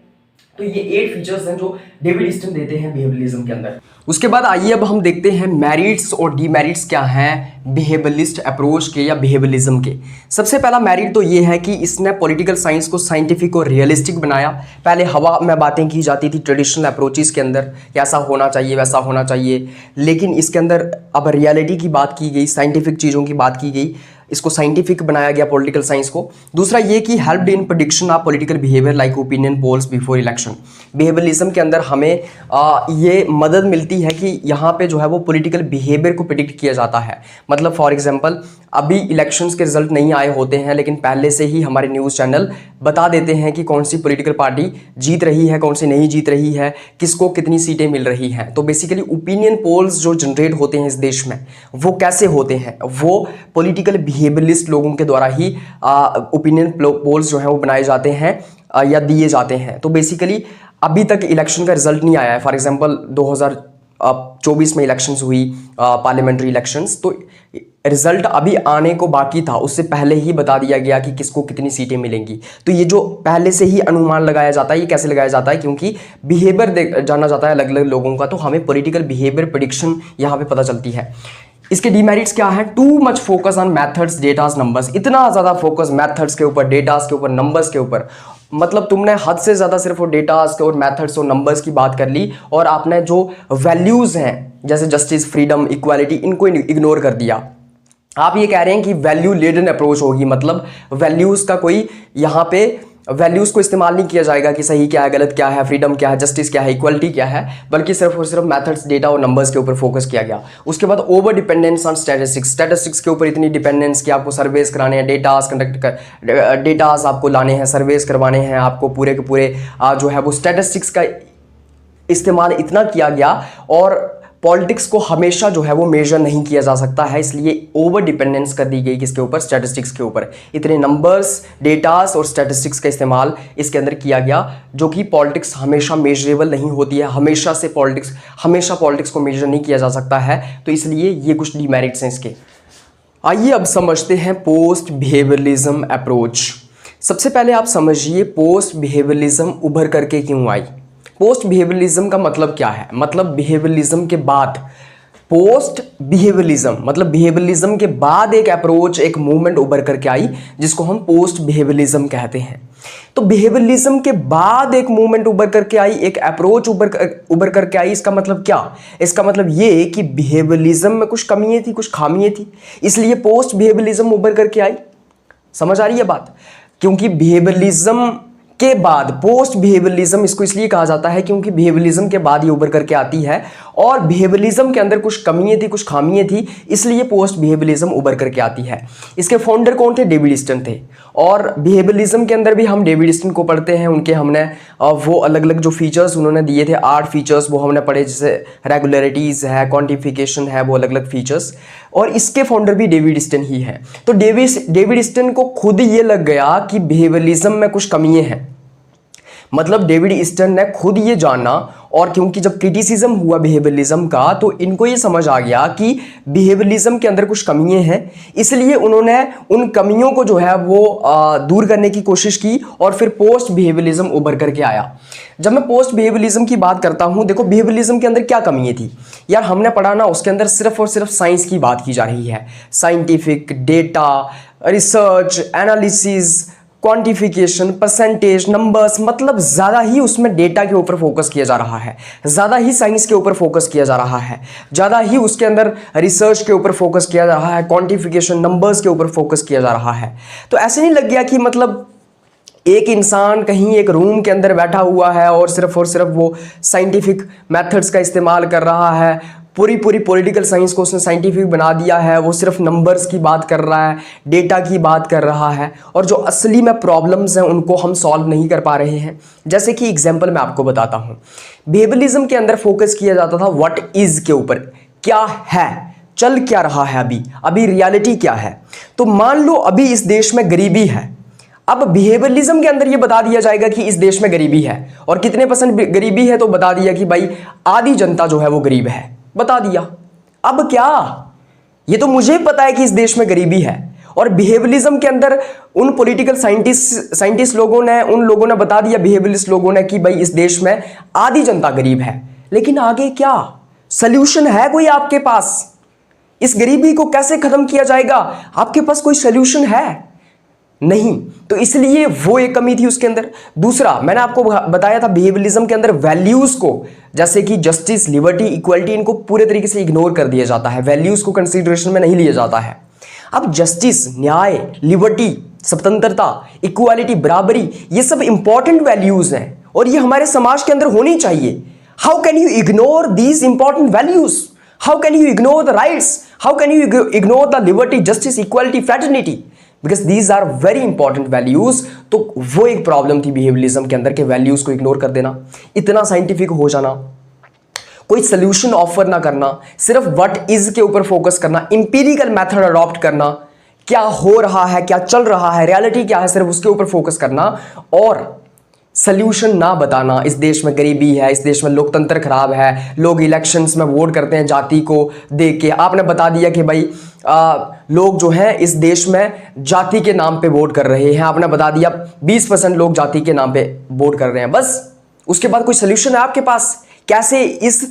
तो ये 8 फीचर्स हैं जो डेविड ईस्टन देते हैं बिहेवियरिज्म के अंदर। उसके बाद आइए अब हम देखते हैं मेरिट्स और डीमेरिट्स क्या हैं बिहेवियरिस्ट अप्रोच के या बिहेवियरिज्म के। सबसे पहला मेरिट तो ये है कि इसने पॉलिटिकल साइंस को साइंटिफिक और रियलिस्टिक बनाया। पहले हवा में बातें की जाती थी ट्रेडिशनल अप्रोचेस के अंदर, ऐसा होना चाहिए, वैसा होना चाहिए, लेकिन इसके अंदर अब रियलिटी की बात की गई, साइंटिफिक चीज़ों की बात की गई, इसको साइंटिफिक बनाया गया पॉलिटिकल साइंस को। दूसरा ये कि helped in prediction of political behaviour like opinion polls before election. Behaviourism के अंदर हमें ये मदद मिलती है कि यहाँ पे जो है वो पॉलिटिकल बिहेवियर को प्रेडिक्ट किया जाता है। मतलब फॉर एग्जांपल अभी इलेक्शंस के रिजल्ट नहीं आए होते हैं, लेकिन पहले से ही हमारे न्यूज़ चैनल बता देते हैं कि कौन सी पॉलिटिकल पार्टी जीत रही है, कौन सी नहीं जीत रही है, किसको कितनी सीटें मिल रही हैं। तो बेसिकली ओपिनियन पोल्स जो जनरेट होते हैं इस देश में वो कैसे होते हैं? वो पॉलिटिकल बिहेवियरिस्ट लोगों के द्वारा ही ओपिनियन पोल्स जो है वो बनाए जाते हैं या दिए जाते हैं। तो बेसिकली अभी तक इलेक्शन का रिजल्ट नहीं आया है। फॉर एग्जांपल 2024 में इलेक्शंस हुई, पार्लियामेंट्री इलेक्शंस, तो रिजल्ट अभी आने को बाकी था, उससे पहले ही बता दिया गया कि किसको कितनी सीटें मिलेंगी। तो ये जो पहले से ही अनुमान लगाया जाता है, ये कैसे लगाया जाता है? क्योंकि बिहेवियर जाना जाता है अलग अलग लोगों का, तो हमें पॉलिटिकल बिहेवियर प्रेडिक्शन यहाँ पे पता चलती है। इसके डीमेरिट्स क्या है? Too much focus on methods, datas, numbers. इतना ज़्यादा फोकस मैथड्स के ऊपर, डेटास के ऊपर, नंबर्स के ऊपर। मतलब तुमने हद से ज़्यादा सिर्फ वो डेटास और मैथड्स और नंबर्स की बात कर ली, और आपने जो वैल्यूज़ हैं जैसे जस्टिस, फ्रीडम, इक्वालिटी, इनको इग्नोर कर दिया। आप ये कह रहे हैं कि वैल्यू लेडन अप्रोच होगी, मतलब वैल्यूज़ का कोई यहाँ पे वैल्यूज़ को इस्तेमाल नहीं किया जाएगा कि सही क्या है, गलत क्या है, फ्रीडम क्या है, जस्टिस क्या है, इक्वालिटी क्या है, बल्कि सिर्फ और सिर्फ मैथड्स, डेटा और नंबर्स के ऊपर फोकस किया गया। उसके बाद ओवर डिपेंडेंस ऑन स्टैटिस्टिक्स के ऊपर इतनी डिपेंडेंस कि आपको सर्वेस कराने हैं, डेटास आपको लाने हैं, सर्वेस करवाने हैं, आपको पूरे के पूरे जो है वो स्टैटिस्टिक्स का इस्तेमाल इतना किया गया और पॉलिटिक्स को हमेशा जो है वो मेजर नहीं किया जा सकता है, इसलिए ओवर डिपेंडेंस कर दी गई किसके ऊपर, स्टैटिस्टिक्स के ऊपर। इतने नंबर्स, डेटास और स्टैटिस्टिक्स का इस्तेमाल इसके अंदर किया गया, जो कि पॉलिटिक्स हमेशा मेजरेबल नहीं होती है, हमेशा पॉलिटिक्स को मेजर नहीं किया जा सकता है, तो इसलिए ये कुछ डिमेरिट्स हैं इसके। आइए अब समझते हैं पोस्ट बिहेवियरलिज्म अप्रोच। सबसे पहले आप समझिए पोस्ट बिहेवियरलिज्म उभर करके क्यों आई। पोस्ट बिहेवियरलिज्म का मतलब क्या है, मतलब बिहेवियरलिज्म के बाद, पोस्ट बिहेवियरलिज्म मतलब बिहेवियरलिज्म के बाद एक अप्रोच, एक मूवमेंट उभर करके आई जिसको हम पोस्ट बिहेवियरलिज्म कहते हैं। तो बिहेवियरलिज्म के बाद एक मूवमेंट उभर करके आई, एक अप्रोच उभर करके आई, इसका मतलब क्या, इसका मतलब ये कि बिहेवियरलिज्म में कुछ कमियां थी, कुछ खामियां थी, इसलिए पोस्ट बिहेवियरलिज्म उभर करके आई। समझ आ रही है बात, क्योंकि बिहेवियरलिज्म के बाद पोस्ट बिहेवियरलिज्म इसको इसलिए कहा जाता है क्योंकि बिहेवियरलिज्म के बाद ये उभर करके आती है और बिहेवियरलिज्म के अंदर कुछ कमियां थी, कुछ खामियां थी, इसलिए पोस्ट बिहेवियरलिज्म उभर करके आती है। इसके फाउंडर कौन थे, डेविड ईस्टन थे। और बिहेवियरलिज्म के अंदर भी हम डेविड ईस्टन को पढ़ते हैं, उनके हमने वो अलग अलग जो फीचर्स उन्होंने दिए थे, 8 फीचर्स वो हमने पढ़े, जैसे रेगुलरिटीज है, क्वांटिफिकेशन है, वो अलग अलग फीचर्स, और इसके फाउंडर भी डेविड ईस्टन ही है। तो डेविड ईस्टन को खुद ये लग गया कि बिहेवियरलिज्म में कुछ कमियां हैं, मतलब डेविड ईस्टन ने खुद ये जाना, और क्योंकि जब क्रिटिसिज्म हुआ बिहेवियरलिज्म का तो इनको ये समझ आ गया कि बिहेवियरलिज्म के अंदर कुछ कमियां हैं, इसलिए उन्होंने उन कमियों को जो है वो दूर करने की कोशिश की और फिर पोस्ट बिहेवियरलिज्म उभर करके आया। जब मैं पोस्ट बिहेवियरलिज्म की बात करता हूं, देखो बिहेवियरलिज्म के अंदर क्या कमियां थी यार, हमने पढ़ा ना, उसके अंदर सिर्फ और सिर्फ साइंस की बात की जा रही है, scientific data, research, analysis, quantification, percentage, numbers, मतलब ज़्यादा ही उसमें डेटा के ऊपर फोकस किया जा रहा है, ज़्यादा ही साइंस के ऊपर फोकस किया जा रहा है, ज़्यादा ही उसके अंदर रिसर्च के ऊपर फोकस किया जा रहा है, क्वांटिफिकेशन, नंबर्स के ऊपर फोकस किया जा रहा है। तो ऐसे नहीं लग गया कि मतलब एक इंसान कहीं एक रूम के अंदर बैठा हुआ है और सिर्फ वो साइंटिफिक मेथड्स का इस्तेमाल कर रहा है, पूरी पॉलिटिकल साइंस को उसने साइंटिफिक बना दिया है, वो सिर्फ नंबर्स की बात कर रहा है, डेटा की बात कर रहा है, और जो असली में प्रॉब्लम्स हैं उनको हम सॉल्व नहीं कर पा रहे हैं। जैसे कि एग्जांपल मैं आपको बताता हूँ, बिहेवियरलिज्म के अंदर फोकस किया जाता था व्हाट इज के ऊपर, क्या है, चल क्या रहा है, अभी रियलिटी क्या है। तो मान लो अभी इस देश में गरीबी है, अब बिहेवियरलिज्म के अंदर ये बता दिया जाएगा कि इस देश में गरीबी है, और कितने % गरीबी है, तो बता दिया कि भाई आधी जनता जो है वो गरीब है, बता दिया। अब क्या, ये तो मुझे पता है कि इस देश में गरीबी है, और बिहेवियरलिज्म के अंदर उन पॉलिटिकल साइंटिस्ट लोगों ने, उन लोगों ने बता दिया, बिहेवियरिस्ट लोगों ने, कि भाई इस देश में आधी जनता गरीब है। लेकिन आगे क्या सल्यूशन है कोई आपके पास, इस गरीबी को कैसे खत्म किया जाएगा, आपके पास कोई सल्यूशन है नहीं। तो इसलिए वो एक कमी थी उसके अंदर। दूसरा, मैंने आपको बताया था बिहेवियरलिज्म के अंदर वैल्यूज को, जैसे कि जस्टिस, लिबर्टी, इक्वलिटी, इनको पूरे तरीके से इग्नोर कर दिया जाता है, वैल्यूज को कंसीडरेशन में नहीं लिया जाता है। अब जस्टिस, न्याय, लिबर्टी, स्वतंत्रता, इक्वालिटी, बराबरी, ये सब इंपॉर्टेंट वैल्यूज हैं और ये हमारे समाज के अंदर होनी चाहिए। How can you ignore these important values, how can you ignore the rights, how can you ignore the liberty, justice, equality, fraternity, because these are very important values. तो वो एक प्रॉब्लम थी बिहेवियरलिज्म के अंदर के वैल्यूज को ignore कर देना, इतना साइंटिफिक हो जाना, कोई सोल्यूशन ऑफर ना करना, सिर्फ व्हाट इज के ऊपर फोकस करना, इंपीरिकल मेथड अडॉप्ट करना, क्या हो रहा है, क्या चल रहा है, रियलिटी क्या है, सिर्फ उसके ऊपर फोकस करना, और सल्यूशन ना बताना। इस देश में गरीबी है, इस देश में लोकतंत्र खराब है, लोग इलेक्शंस में वोट करते हैं जाति को देख के। आपने बता दिया कि भाई लोग जो हैं इस देश में जाति के नाम पे वोट कर रहे हैं, आपने बता दिया 20% लोग जाति के नाम पे वोट कर रहे हैं, बस। उसके बाद कोई सल्यूशन है आपके पास, कैसे इस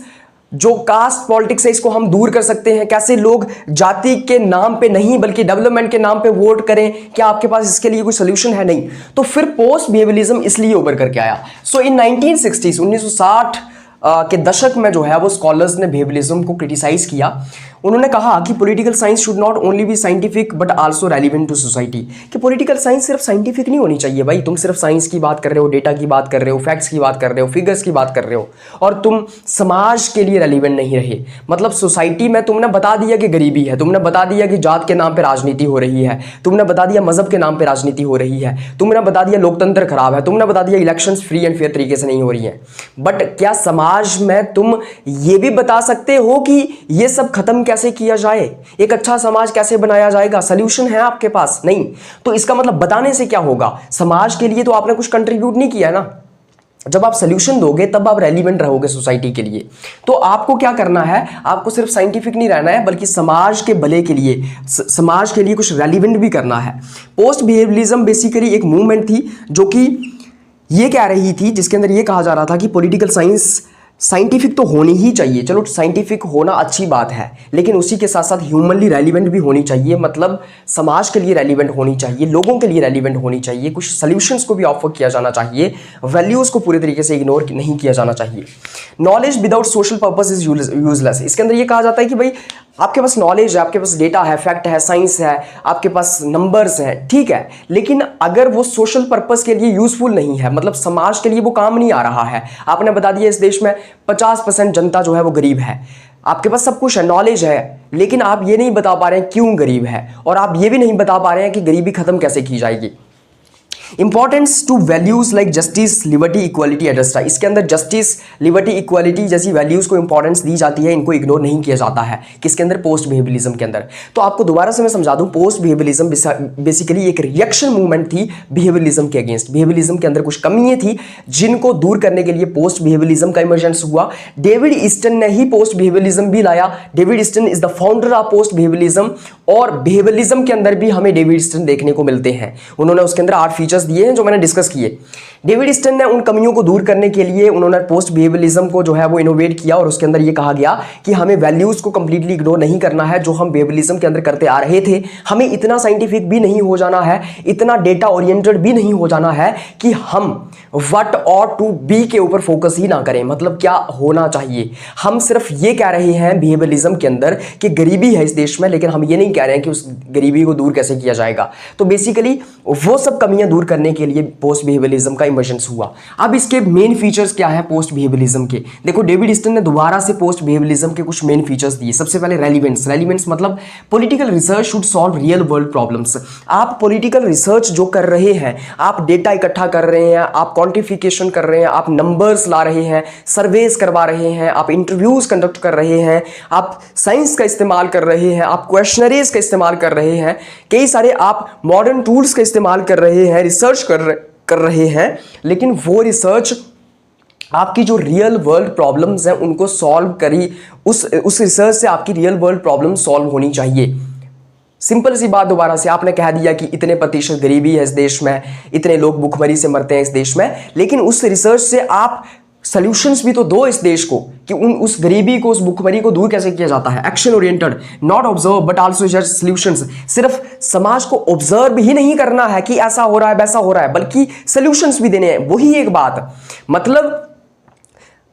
जो कास्ट पॉलिटिक्स है इसको हम दूर कर सकते हैं, कैसे लोग जाति के नाम पे नहीं बल्कि डेवलपमेंट के नाम पे वोट करें, क्या आपके पास इसके लिए कोई सोल्यूशन है? नहीं। तो फिर पोस्ट बिहेवियरलिज्म इसलिए उभर करके आया। सो इन 1960s 1960 के दशक में जो है वो स्कॉलर्स ने बिहेवियरलिज्म को क्रिटिसाइज किया। उन्होंने कहा कि political science should not only be scientific but also relevant to society, कि पॉलिटिकल साइंस सिर्फ साइंटिफिक नहीं होनी चाहिए। भाई तुम सिर्फ साइंस की बात कर रहे हो, डेटा की बात कर रहे हो, फैक्ट्स की बात कर रहे हो, फिगर्स की बात कर रहे हो, और तुम समाज के लिए रेलिवेंट नहीं रहे। मतलब सोसाइटी में तुमने बता दिया कि गरीबी है, तुमने बता दिया कि जात के नाम पर राजनीति हो रही है, तुमने बता दिया मजहब के नाम पर राजनीति हो रही है, तुमने बता दिया लोकतंत्र खराब है, तुमने बता दिया इलेक्शंस फ्री एंड फेयर तरीके से नहीं हो रही है, बट क्या समाज समाज में तुम ये भी बता सकते हो कि ये सब खत्म कैसे किया जाए, एक अच्छा समाज कैसे बनाया जाएगा, सॉल्यूशन है आपके पास? नहीं। तो इसका मतलब बताने से क्या होगा, समाज के लिए तो आपने कुछ कंट्रीब्यूट नहीं किया ना। जब आप सोल्यूशन दोगे तब आप रेलिवेंट रहोगे सोसाइटी के लिए। तो आपको क्या करना है, आपको सिर्फ साइंटिफिक नहीं रहना है बल्कि समाज के भले के लिए, समाज के लिए कुछ रेलिवेंट भी करना है। पोस्ट बिहेवियरिज्म बेसिकली एक मूवमेंट थी जो कि ये कह रही थी, जिसके अंदर ये कहा जा रहा था कि पॉलिटिकल साइंस साइंटिफिक तो होनी ही चाहिए। चलो साइंटिफिक होना अच्छी बात है, लेकिन उसी के साथ साथ ह्यूमनली रेलिवेंट भी होनी चाहिए, मतलब समाज के लिए रेलिवेंट होनी चाहिए, लोगों के लिए रेलिवेंट होनी चाहिए, कुछ सॉल्यूशंस को भी ऑफर किया जाना चाहिए, वैल्यूज़ को पूरे तरीके से इग्नोर नहीं किया जाना चाहिए। Knowledge without social purpose is useless. इसके अंदर ये कहा जाता है कि भाई आपके पास नॉलेज है, आपके पास डेटा है, फैक्ट है, साइंस है, आपके पास नंबर्स हैं, ठीक है, लेकिन अगर वो सोशल पर्पस के लिए यूजफुल नहीं है, मतलब समाज के लिए वो काम नहीं आ रहा है। आपने बता दिया इस देश में 50% जनता जो है वो गरीब है, आपके पास सब कुछ है, नॉलेज है, लेकिन आप ये नहीं बता पा रहे हैं क्यों गरीब है, और आप ये भी नहीं बता पा रहे हैं कि गरीबी खत्म कैसे की जाएगी। Importance to values like justice, liberty, equality etcetera. इसके अंदर जस्टिस, लिबर्टी, इक्वालिटी जैसी वैल्यूज को इंपॉर्टेंस दी जाती है, इनको इग्नोर नहीं किया जाता है। किसके अंदर? पोस्ट बिहेवियरिज्म के अंदर। तो आपको दोबारा से मैं समझा दूं, पोस्ट बिहेवियरिज्म बेसिकली एक रिएक्शन मूवमेंट थी बिहेवियरिज्म के अगेंस्ट। बिहेवियरिज्म के अंदर कुछ कमियां थी जिनको दूर करने के लिए पोस्ट बिहेवियरिज्म का इमर्जेंस हुआ। डेविड ईस्टन ने ही पोस्ट बिहेवियरिज्म भी लाया। David Easton is the founder of post behaviourism, और बिहेवियरिज्म के अंदर भी हमें डेविड ईस्टन देखने को मिलते हैं। उन्होंने उसके अंदर 8 फीचर्स दिए हैं जो मैंने डिस्कस किए। डेविड ईस्टन ने उन कमियों को दूर करने के लिए उन्होंने पोस्ट बिहेवियरिज्म को जो है वो इनोवेट किया, और उसके अंदर ये कहा गया कि हमें वैल्यूज को कंप्लीटली इग्नोर नहीं करना है जो हम बिहेवियरिज्म के अंदर करते आ रहे थे। हमें इतना साइंटिफिक भी नहीं हो जाना है, इतना डेटा ओरिएंटेड भी नहीं हो जाना है कि हम व्हाट और टू बी के ऊपर फोकस ही ना करें, मतलब क्या होना चाहिए। हम सिर्फ ये कह रहे हैं बिहेवियरिज्म के अंदर कि गरीबी है इस देश में, लेकिन हम ये नहीं कह रहे हैं कि उस गरीबी को दूर कैसे किया जाएगा। तो बेसिकली वो सब कमियां दूर करने के लिए पोस्ट बिहेवियरिज्म का इमर्जेंस हुआ। अब इसके मेन फीचर्स क्या है पोस्ट बिहेवियरिज्म के? देखो, डेविड ईस्टन ने दोबारा से पोस्ट बिहेवियरिज्म के कुछ मेन फीचर्स दिए। सबसे पहले रेलिवेंस। रेलिवेंस मतलब political research should solve real world problems. आप पॉलिटिकल रिसर्च जो कर रहे हैं, आप डेटा इकट्ठा कर रहे हैं, आप क्वांटिफिकेशन कर रहे हैं, आप नंबर्स ला रहे हैं, सर्वेस करवा रहे हैं, आप इंटरव्यूज कंडक्ट कर रहे हैं, आप साइंस का इस्तेमाल कर रहे हैं, आप क्वेश्चनरीज का इस्तेमाल कर रहे हैं, कई सारे आप मॉडर्न टूल्स का इस्तेमाल कर रहे हैं, रिसर्च कर रहे हैं, लेकिन वो रिसर्च आपकी जो रियल वर्ल्ड प्रॉब्लम्स हैं उनको सॉल्व करी, उस रिसर्च से आपकी रियल वर्ल्ड प्रॉब्लम सॉल्व होनी चाहिए। सिंपल सी बात, दोबारा से आपने कह दिया कि इतने प्रतिशत गरीबी है इस देश में, इतने लोग भूखमरी से मरते हैं इस देश में, लेकिन उस रिसर्च से आप सॉल्यूशंस भी तो दो इस देश को कि उस गरीबी को, उस भूखमरी को दूर कैसे किया जाता है। Action oriented, not observe but also जज सॉल्यूशंस। सिर्फ समाज को ऑब्जर्व ही नहीं करना है कि ऐसा हो रहा है वैसा हो रहा है, बल्कि सॉल्यूशंस भी देने हैं। वही एक बात, मतलब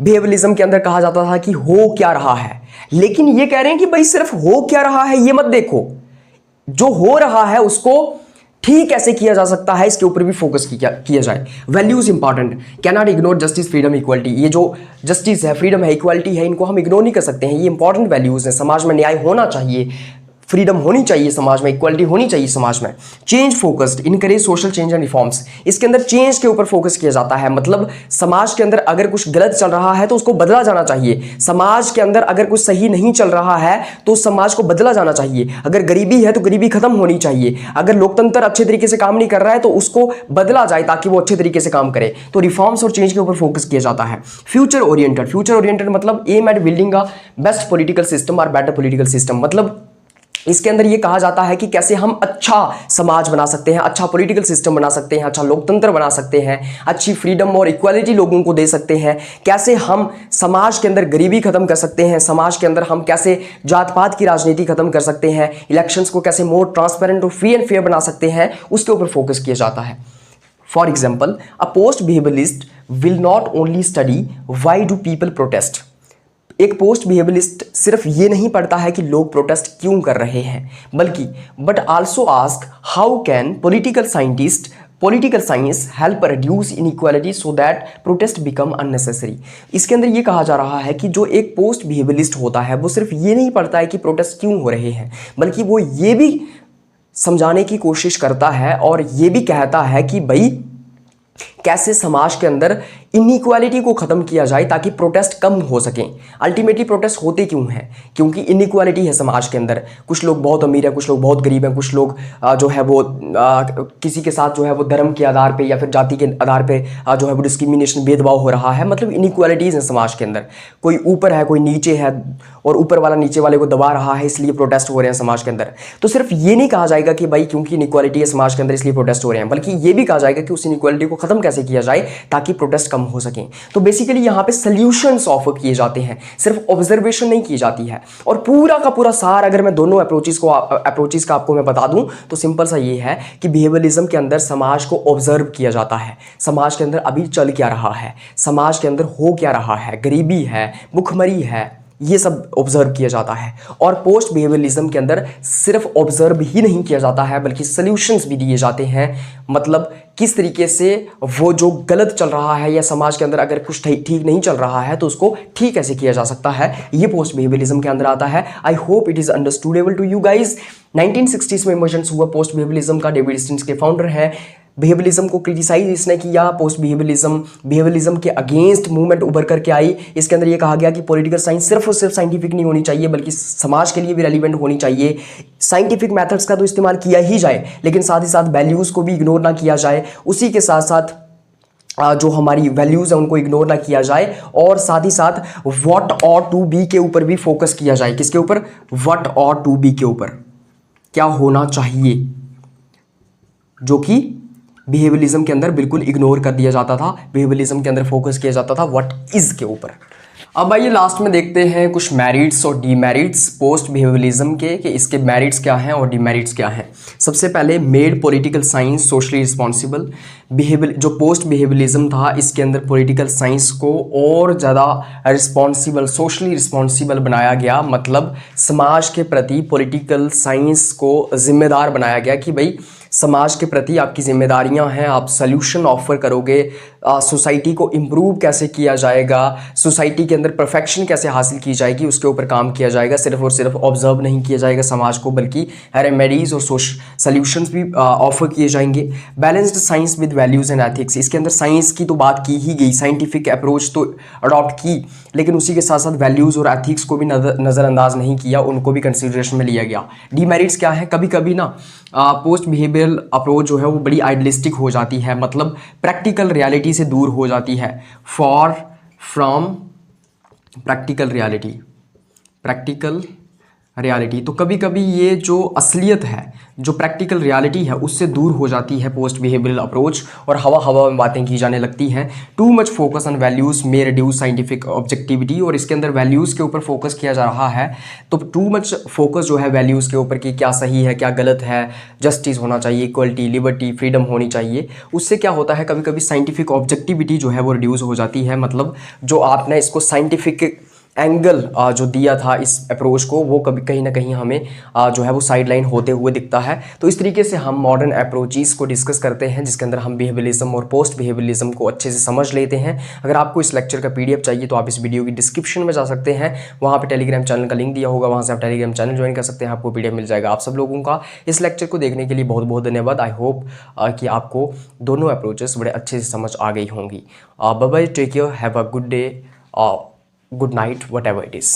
बिहेवियरिज्म के अंदर कहा जाता था कि हो क्या रहा है, लेकिन ये कह रहे हैं कि भाई सिर्फ हो क्या रहा है ये मत देखो, जो हो रहा है उसको ठीक कैसे किया जा सकता है इसके ऊपर भी फोकस किया जाए। Values important, can not ignore justice, freedom, equality. ये जो जस्टिस है, फ्रीडम है, इक्वालिटी है, इनको हम इग्नोर नहीं कर सकते हैं। ये इंपॉर्टेंट वैल्यूज हैं। समाज में न्याय होना चाहिए, फ्रीडम होनी चाहिए समाज में, इक्वालिटी होनी चाहिए समाज में। Change focused, encourage social change and reforms. इसके अंदर चेंज के ऊपर फोकस किया जाता है, मतलब समाज के अंदर अगर कुछ गलत चल रहा है तो उसको बदला जाना चाहिए। समाज के अंदर अगर कुछ सही नहीं चल रहा है तो समाज को बदला जाना चाहिए। अगर गरीबी है तो गरीबी खत्म होनी चाहिए। अगर लोकतंत्र अच्छे तरीके से काम नहीं कर रहा है तो उसको बदला जाए ताकि वो अच्छे तरीके से काम करे। तो रिफॉर्म्स और चेंज के ऊपर फोकस किया जाता है। फ्यूचर ओरिएंटेड, फ्यूचर ओरिएंटेड मतलब aim at building a best political system और बेटर पॉलिटिकल सिस्टम। मतलब इसके अंदर ये कहा जाता है कि कैसे हम अच्छा समाज बना सकते हैं, अच्छा पॉलिटिकल सिस्टम बना सकते हैं, अच्छा लोकतंत्र बना सकते हैं, अच्छी फ्रीडम और इक्वालिटी लोगों को दे सकते हैं, कैसे हम समाज के अंदर गरीबी खत्म कर सकते हैं, समाज के अंदर हम कैसे जात पात की राजनीति खत्म कर सकते हैं, इलेक्शंस को कैसे मोर ट्रांसपेरेंट और फ्री एंड फेयर बना सकते हैं, उसके ऊपर फोकस किया जाता है। For example, a post behaviourist will not only study why do people protest. एक पोस्ट बिहेवियरिस्ट सिर्फ ये नहीं पढ़ता है कि लोग प्रोटेस्ट क्यों कर रहे हैं, बल्कि but also ask how can political science help reduce inequality so that protest become unnecessary. इसके अंदर ये कहा जा रहा है कि जो एक पोस्ट बिहेवियरिस्ट होता है वो सिर्फ ये नहीं पढ़ता है कि प्रोटेस्ट क्यों हो रहे हैं, बल्कि वो ये भी समझाने की कोशिश करता है और ये भी कहता है कि भाई कैसे समाज के अंदर इनइक्वालिटी को ख़त्म किया जाए ताकि प्रोटेस्ट कम हो सकें। अल्टीमेटली प्रोटेस्ट होते क्यों हैं? क्योंकि इनइक्वालिटी है समाज के अंदर। कुछ लोग बहुत अमीर हैं, कुछ लोग बहुत गरीब हैं, कुछ लोग जो है वो किसी के साथ जो है वो धर्म के आधार पे या फिर जाति के आधार पे जो है वो डिस्क्रिमिनेशन, भेदभाव हो रहा है। मतलब इनइक्वालिटीज़ हैं समाज के अंदर। कोई ऊपर है, कोई नीचे है, और ऊपर वाला नीचे वाले को दबा रहा है, इसलिए प्रोटेस्ट हो रहे हैं समाज के अंदर। तो सिर्फ ये नहीं कहा जाएगा कि भाई क्योंकि इनइक्वालिटी है समाज के अंदर इसलिए प्रोटेस्ट हो रहे हैं, बल्कि ये भी कहा जाएगा कि उस इनइक्वालिटी को खत्म कैसे किया जाए ताकि प्रोटेस्ट कम हो सकें। तो बेसिकली यहाँ पे सॉल्यूशंस ऑफर किए जाते हैं, सिर्फ ऑब्जर्वेशन नहीं की जाती है। और पूरा का पूरा सार अगर मैं दोनों अप्रोचेस का आपको मैं बता दूं तो सिंपल सा ये है कि बिहेवियरलिज्म के अंदर समाज को ऑब्जर्व किया जाता है, समाज के अंदर अभी चल क्या रहा है, समाज के अंदर हो क्या रहा है, गरीबी है, भुखमरी है, ये सब ऑब्जर्व किया जाता है। और पोस्ट बिहेवियरलिज्म के अंदर सिर्फ ऑब्जर्व ही नहीं किया जाता है बल्कि सॉल्यूशंस भी दिए जाते हैं। मतलब किस तरीके से वो जो गलत चल रहा है या समाज के अंदर अगर कुछ ठीक नहीं चल रहा है तो उसको ठीक कैसे किया जा सकता है, ये पोस्ट बिहेवियरलिज्म के अंदर आता है। I hope it is understandable to you guys. 1960s में इमर्जेंस हुआ पोस्ट बिहेवियरलिज्म का। डेविड स्टिन्स के फाउंडर हैं। बिहेवियरलिज्म को क्रिटिसाइज इसने किया। पोस्ट बिहेवियरलिज्म के अगेंस्ट मूवमेंट उभर करके आई। इसके अंदर ये कहा गया कि पॉलिटिकल साइंस सिर्फ और सिर्फ साइंटिफिक नहीं होनी चाहिए बल्कि समाज के लिए भी रेलिवेंट होनी चाहिए। साइंटिफिक मेथड्स का तो इस्तेमाल किया ही जाए लेकिन साथ ही साथ वैल्यूज़ को भी इग्नोर ना किया जाए। उसी के साथ साथ जो हमारी वैल्यूज़ हैं उनको इग्नोर ना किया जाए और साथ ही साथ व्हाट ऑट टू बी के ऊपर भी फोकस किया जाए। किसके ऊपर? व्हाट ऑट टू बी के ऊपर, क्या होना चाहिए, जो कि बिहेवियरलिज्म के अंदर बिल्कुल इग्नोर कर दिया जाता था। बिहेवियरलिज्म के अंदर फोकस किया जाता था व्हाट इज के ऊपर। अब आइए लास्ट में देखते हैं कुछ मेरिट्स और डीमेरिट्स पोस्ट बिहेवियरलिज्म के, कि इसके मेरिट्स क्या हैं और डीमेरिट्स क्या हैं। सबसे पहले made political science socially responsible. जो पोस्ट बिहेवियरलिज्म था इसके अंदर पॉलिटिकल साइंस को और ज़्यादा रिस्पॉन्सिबल, सोशली रिस्पॉन्सिबल बनाया गया। मतलब समाज के प्रति पॉलिटिकल साइंस को जिम्मेदार बनाया गया कि भाई समाज के प्रति आपकी जिम्मेदारियां हैं, आप सल्यूशन ऑफर करोगे, सोसाइटी को इम्प्रूव कैसे किया जाएगा, सोसाइटी के अंदर परफेक्शन कैसे हासिल की जाएगी, उसके ऊपर काम किया जाएगा। सिर्फ और सिर्फ ऑब्जर्व नहीं किया जाएगा समाज को बल्कि रेमेडीज़ और सल्यूशंस भी ऑफर किए जाएंगे। Balanced science with values and ethics. इसके अंदर साइंस की तो बात की ही गई, साइंटिफिक अप्रोच तो अडॉप्ट की, लेकिन उसी के साथ साथ वैल्यूज़ और एथिक्स को भी नज़रअंदाज नहीं किया, उनको भी कंसिडरेशन में लिया गया। डीमेरिट्स क्या है? कभी कभी ना पोस्ट बिहेवियरल अप्रोच जो है वो बड़ी आइडियलिस्टिक हो जाती है, मतलब प्रैक्टिकल रियलिटी से दूर हो जाती है। फॉर फ्रॉम प्रैक्टिकल रियलिटी तो कभी कभी ये जो असलियत है, जो प्रैक्टिकल रियलिटी है उससे दूर हो जाती है पोस्ट बिहेवियरल अप्रोच और हवा में बातें की जाने लगती हैं। Too much focus on values में रिड्यूस साइंटिफिक ऑब्जेक्टिविटी। और इसके अंदर वैल्यूज़ के ऊपर फोकस किया जा रहा है तो टू मच फोकस जो है वैल्यूज़ के ऊपर कि क्या सही है क्या गलत है, जस्टिस होना चाहिए, इक्वलिटी, लिबर्टी, फ्रीडम होनी चाहिए। उससे क्या होता है कभी कभी साइंटिफिक ऑब्जेक्टिविटी जो है वो रिड्यूस हो जाती है। मतलब जो आपने इसको साइंटिफिक एंगल जो दिया था इस अप्रोच को वो कभी कहीं ना कहीं हमें जो है वो साइड लाइन होते हुए दिखता है। तो इस तरीके से हम मॉडर्न अप्रोचेस को डिस्कस करते हैं जिसके अंदर हम बिहेवियरलिज्म और पोस्ट बिहेवियरलिज्म को अच्छे से समझ लेते हैं। अगर आपको इस लेक्चर का PDF चाहिए तो आप इस वीडियो की डिस्क्रिप्शन में जा सकते हैं, वहाँ पर टेलीग्राम चैनल का लिंक दिया होगा, वहाँ से आप टेलीग्राम चैनल ज्वाइन कर सकते हैं, आपको PDF मिल जाएगा। आप सब लोगों का इस लेक्चर को देखने के लिए बहुत बहुत धन्यवाद। आई होप कि आपको दोनों अप्रोचेस बड़े अच्छे से समझ आ गई होंगी। Bye bye, take care, have a good day, good night, whatever it is.